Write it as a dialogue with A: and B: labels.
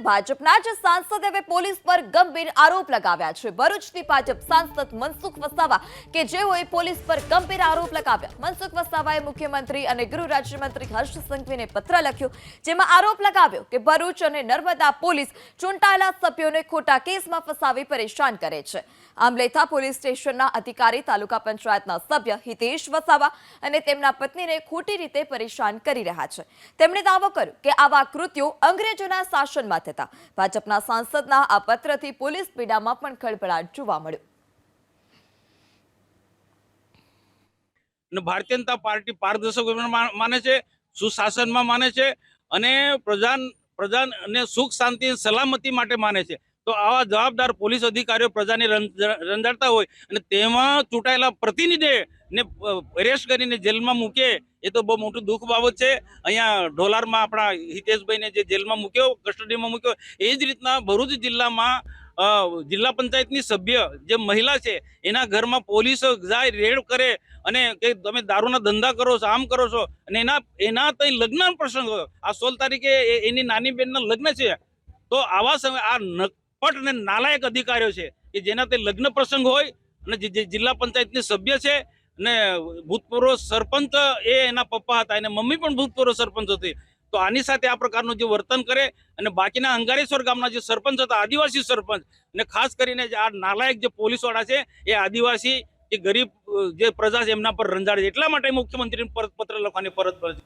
A: ભાજપના જ સાંસદે હવે પોલીસ પર ગંભીર આરોપ લગાવ્યા છે। ભરૂચથી ભાજપ સાંસદ મનસુખ વસાવા કે જેઓએ પોલીસ પર ગંભીર આરોપ લગાવ્યા। મનસુખ વસાવાએ મુખ્યમંત્રી અને ગૃહ રાજ્યમંત્રી હર્ષ સંઘવીને પત્ર લખ્યો, જેમાં આરોપ લગાવ્યો કે ભરૂચ અને નર્મદા પોલીસ ચૂંટાયેલા સભ્યોને ખોટા કેસમાં ફસાવી પરેશાન કરે છે। આમલેથા પોલીસ સ્ટેશનના અધિકારી તાલુકા પંચાયતના સભ્ય હિતેશ વસાવા અને તેમના પત્નીને ખોટી રીતે પરેશાન કરી રહ્યા છે। તેમણે દાવો કર્યો કે આવા કૃત્યો અંગ્રેજોના શાસનમાં થતા। ભાજપના સાંસદના આ પત્રથી પોલીસ પીડામાં પણ ખળભળાટ જોવા મળ્યો।
B: ભારતીય જનતા પાર્ટી પારદર્શક માને છે, સુશાસનમાં માને છે અને પ્રજાને સુખ શાંતિ સલામતી માટે માને છે। તો આવા જવાબદાર પોલીસ અધિકારીઓ પ્રજાને રંજાડતા હોય અને તેમાં ચૂંટાયેલા પ્રતિનિધિને અરેસ્ટ કરીને જેલમાં મૂકે એ તો બહુ મોટું દુઃખ બાબત છે। અહીંયા ઢોલારમાં આપણા હિતેશભાઈને જે જેલમાં મૂક્યો, કસ્ટડીમાં મૂક્યો, એ જ રીતના ભરૂચ જિલ્લામાં જિલ્લા પંચાયતની સભ્ય જે મહિલા છે એના ઘરમાં પોલીસ જાય, રેડ કરે અને કે તમે દારૂના ધંધા કરો છો, આમ કરો છો અને એના તઈ લગ્ન પ્રસંગ આ 16 તારીખે એની નાની બહેનના લગ્ન છે। તો આવા સમય આ નકપટ અને નાલાયક અધિકારીઓ છે કે જેના તે લગ્ન પ્રસંગ હોય અને જે જિલ્લા પંચાયતની સભ્ય છે અને ભૂતપૂર્વ સરપંચ એ એના પપ્પા હતા, એને મમ્મી પણ ભૂતપૂર્વ સરપંચ હતી। તો આની સાથે આ પ્રકારનું જે વર્તન કરે અને બાકીના અંગારેશ્વર ગામના જે સરપંચ હતા, આદિવાસી સરપંચ, અને ખાસ કરીને આ નાલાયક જે પોલીસવાળા છે એ આદિવાસી જે ગરીબ જે પ્રજા છે એમના પર રંજાડે છે। એટલા માટે મુખ્યમંત્રીને પત્ર લખવાની ફરજ પડે છે।